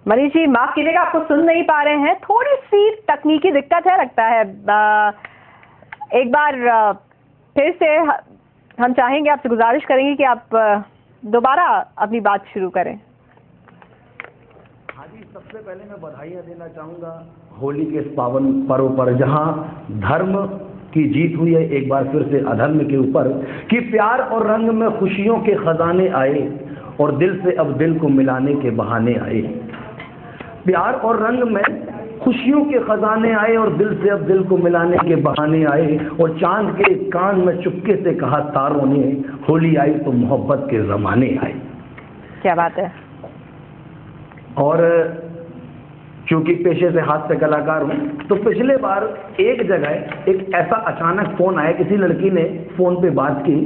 मनीष जी माफ कीजिएगा, आपको सुन नहीं पा रहे हैं, थोड़ी सी तकनीकी दिक्कत है लगता है। एक बार फिर से हम चाहेंगे, आपसे गुजारिश करेंगे कि आप दोबारा अपनी बात शुरू करें। हाँ जी, सबसे पहले मैं बधाइयाँ देना चाहूँगा होली के इस पावन पर्व पर, जहाँ धर्म की जीत हुई है एक बार फिर से अधर्म के ऊपर, कि प्यार और रंग में खुशियों के खजाने आए और दिल से अब दिल को मिलाने के बहाने आए। प्यार और रंग में खुशियों के खजाने आए और दिल से अब दिल को मिलाने के बहाने आए, और चांद के कान में चुपके से कहा तारों ने, होली आई तो मोहब्बत के जमाने आए। क्या बात है। और चूंकि पेशे से हास्य कलाकार हूँ, तो पिछले बार एक जगह एक ऐसा अचानक फोन आया, किसी लड़की ने फोन पे बात की,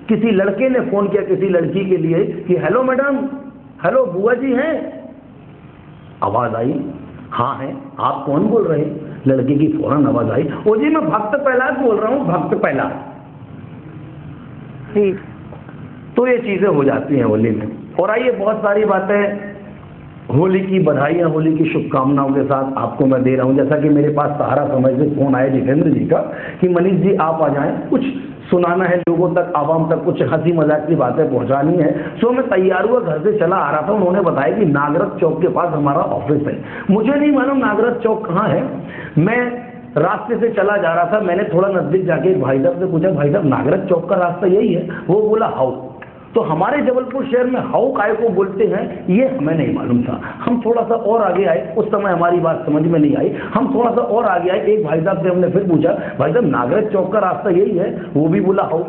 किसी लड़के ने फोन किया किसी लड़की के लिए कि हेलो मैडम, हेलो बुआ जी हैं। आवाज आई, हाँ है, आप कौन बोल रहे हैं? लड़की की फौरन आवाज आई, ओ जी मैं भक्त प्रहलाद बोल रहा हूँ, भक्त प्रहलाद। तो ये चीजें हो जाती हैं होली में। और आइए, बहुत सारी बातें होली की बधाइयाँ, होली की शुभकामनाओं के साथ आपको मैं दे रहा हूँ। जैसा कि मेरे पास सहारा समझ से फोन आया जितेंद्र जी का कि मनीष जी आप आ जाएं, कुछ सुनाना है लोगों तक, आवाम तक, कुछ हंसी मजाक की बातें पहुंचानी है। सो मैं तैयार हुआ, घर से चला आ रहा था, उन्होंने बताया कि नागरथ चौक के पास हमारा ऑफिस है। मुझे नहीं मालूम नागरथ चौक कहाँ है। मैं रास्ते से चला जा रहा था, मैंने थोड़ा नजदीक जाके भाई साहब से पूछा, भाई साहब नागरथ चौक का रास्ता यही है? वो बोला हाउ। तो हमारे जबलपुर शहर में हाउ काय को बोलते हैं ये हमें नहीं मालूम था। हम थोड़ा सा और आगे आए, उस समय हमारी बात समझ में नहीं आई, हम थोड़ा सा और आगे आए, एक भाई साहब से हमने फिर पूछा, भाई साहब नागरथ चौक का रास्ता यही है? वो भी बोला हाउ।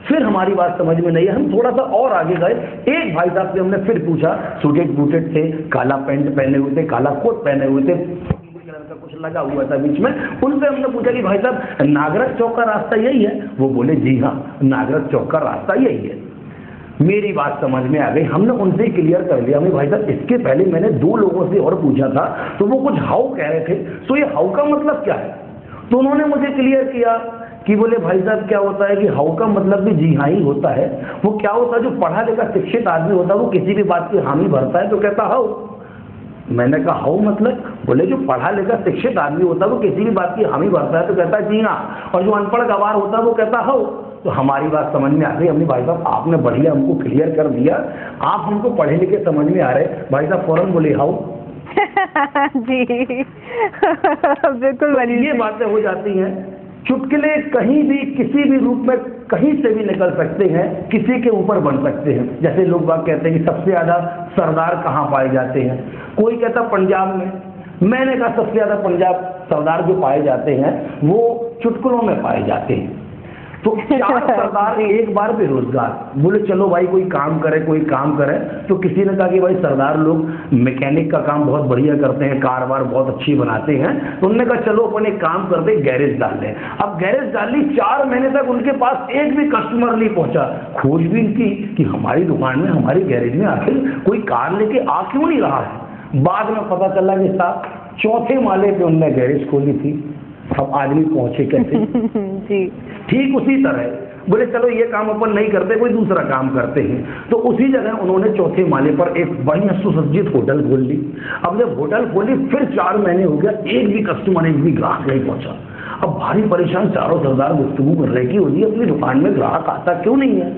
फिर हमारी बात समझ में नहीं है, हम थोड़ा सा और आगे गए, एक भाई साहब से हमने फिर पूछा, सूटेड बूटेड थे, काला पैंट पहने हुए थे, काला कोट पहने हुए थे, कुछ लगा हुआ था बीच में, उनसे हमने पूछा कि भाई साहब नागरथ चौक का रास्ता यही है? वो बोले जी हाँ, नागरथ चौक का रास्ता यही है। मेरी बात समझ में आ गई, हमने उनसे क्लियर कर लिया। मैं भाई साहब इसके पहले मैंने 2 लोगों से और पूछा था, तो वो कुछ हाउ कह रहे थे, तो ये हाउ का मतलब क्या है? तो उन्होंने मुझे क्लियर किया कि बोले भाई साहब क्या होता है कि हाउ का मतलब भी जी हाँ ही होता है। वो क्या होता है, जो पढ़ा लिखा शिक्षित आदमी होता है वो किसी भी बात की हामी भरता है तो कहता हाउ। मैंने कहा हाउ मतलब? बोले जो पढ़ा लिखा शिक्षित आदमी होता है वो किसी भी बात की हामी भरता है तो कहता है जी हाँ, और जो अनपढ़ गवार होता है वो कहता हाउ। तो हमारी बात समझ में आ गई। हमने भाई साहब आपने बढ़िया हमको क्लियर कर दिया, आप हमको पढ़े लिखे समझ में आ रहे। भाई साहब फौरन बोले हाउ। जी बिल्कुल। तो ये बातें हो जाती हैं। चुटकुले कहीं भी किसी भी रूप में कहीं से भी निकल सकते हैं, किसी के ऊपर बन सकते हैं। जैसे लोग बात कहते हैं कि सबसे ज्यादा सरदार कहाँ पाए जाते हैं, कोई कहता पंजाब में। मैंने कहा सबसे ज्यादा पंजाब सरदार जो पाए जाते हैं वो चुटकुलों में पाए जाते हैं। तो 4 सरदार एक बार बेरोजगार। बोले चलो भाई कोई काम करे, कोई काम करे। तो किसी ने कहा कि भाई सरदार लोग मैकेनिक का काम बहुत बढ़िया करते हैं, कार वार बहुत अच्छी बनाते हैं। तो उन्होंने कहा चलो अपन एक काम करते, गैरेज डाल लें। अब गैरेज डाल ली, 4 महीने तक उनके पास एक भी कस्टमर नहीं पहुंचा। खोजबीन की कि हमारी दुकान में, हमारी गैरेज में आखिर कोई कार लेके आ क्यों नहीं रहा है। बाद में पता चला कि साहब 4थे माले पे उनने गैरेज खोली थी। अब आदमी पहुंचे कैसे? जी। ठीक उसी तरह बोले चलो ये काम अपन नहीं करते, कोई दूसरा काम करते हैं। तो उसी जगह उन्होंने 4थे माले पर एक बढ़िया सुसज्जित होटल खोल ली। अब जब होटल खोली फिर 4 महीने हो गया, एक भी कस्टमर, एक भी ग्राहक नहीं पहुंचा। अब भारी परेशान चारों सरदार गुफ्तगू कर रहे कि होगी अपनी दुकान में ग्राहक आता क्यों नहीं है।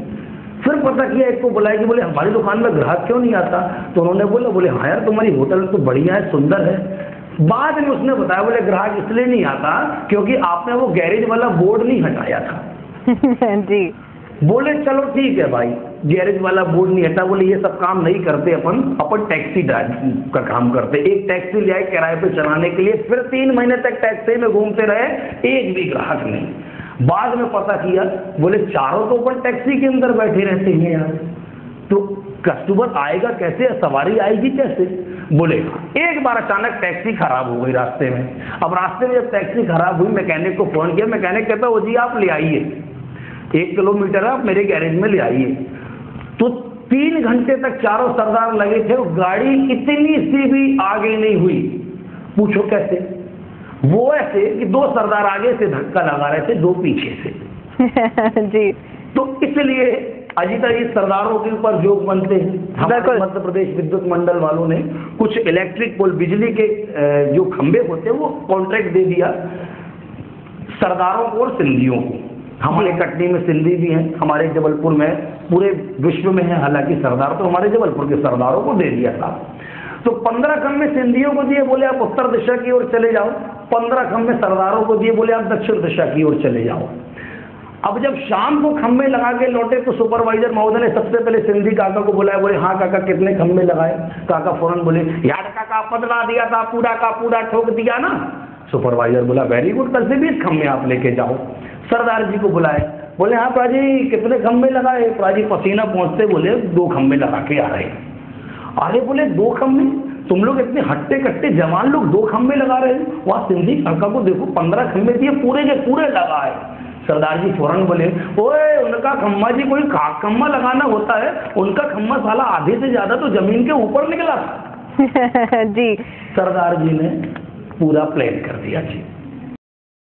फिर पता किया, एक को बुलाया कि बोले हमारी दुकान में ग्राहक क्यों नहीं आता। तो उन्होंने बोले हाँ यार तुम्हारी होटल तो बढ़िया है, सुंदर है। बाद में उसने बताया बोले ग्राहक इसलिए नहीं आता क्योंकि आपने वो गैरेज वाला बोर्ड नहीं हटाया था। जी। बोले चलो ठीक है भाई, गैरेज वाला बोर्ड नहीं हटा। बोले ये सब काम नहीं करते अपन टैक्सी का काम करते। एक टैक्सी ले आए किराए पे चलाने के लिए, फिर 3 महीने तक टैक्सी में घूमते रहे, एक भी ग्राहक नहीं। बाद में पता किया बोले चारों तो अपन टैक्सी के अंदर बैठे रहते हैं यार, तो कस्टमर आएगा कैसे, सवारी आएगी कैसे। बोले एक बार अचानक टैक्सी खराब हो गई रास्ते में। अब रास्ते में जब टैक्सी खराब हुई, मैकेनिक को फोन किया, मैकेनिक कहता ओ जी आप ले आइए, 1 किलोमीटर आप मेरे गैरेज में ले आइए। तो 3 घंटे तक चारों सरदार लगे थे, गाड़ी इतनी सी भी आगे नहीं हुई। पूछो कैसे? वो ऐसे कि 2 सरदार आगे से धक्का लगा रहे थे, 2 पीछे से। जी। तो इसलिए अजीता ये सरदारों के ऊपर जोक बनते हैं। हमारे मध्य प्रदेश विद्युत मंडल वालों ने कुछ इलेक्ट्रिक पोल, बिजली के जो खंबे होते हैं वो कॉन्ट्रैक्ट दे दिया सरदारों को और सिंधियों को। हमारे कटनी में सिंधी भी हैं, हमारे जबलपुर में, पूरे विश्व में है हालांकि सरदार, तो हमारे जबलपुर के सरदारों को दे दिया था। तो 15 खंबे सिंधियों को दिए, बोले आप उत्तर दिशा की ओर चले जाओ। 15 खंबे सरदारों को दिए, बोले आप दक्षिण दिशा की ओर चले जाओ। अब जब शाम को खंबे लगा के लौटे तो सुपरवाइजर महोदय ने सबसे पहले सिंधी काका को बुलाया, बोले हाँ काका कितने खंबे लगाए? काका फौरन बोले यार काका पतला दिया था, पूरा का पूरा ठोक दिया ना। सुपरवाइजर बोला वेरी गुड, कल से 20 खंबे आप लेके जाओ। सरदार जी को बुलाए, बोले हाँ प्राजी कितने खंबे लगाए? प्राजी पसीना पहुंचते बोले 2 खंबे लगा के आ रहे हैं। अरे बोले 2 खंबे? तुम लोग इतने हट्टे कट्टे जवान लोग 2 खंबे लगा रहे हैं? वहां सिंधी काका को देखो 15 खंबे दिए, पूरे के पूरे लगाए। सरदार जी फौरन बोले ओए उनका खम्मा जी कोई खम्मा लगाना होता है, उनका खम्मा साला आधे से ज्यादा तो जमीन के ऊपर निकला था। जी सरदार जी ने पूरा प्लान कर दिया जी।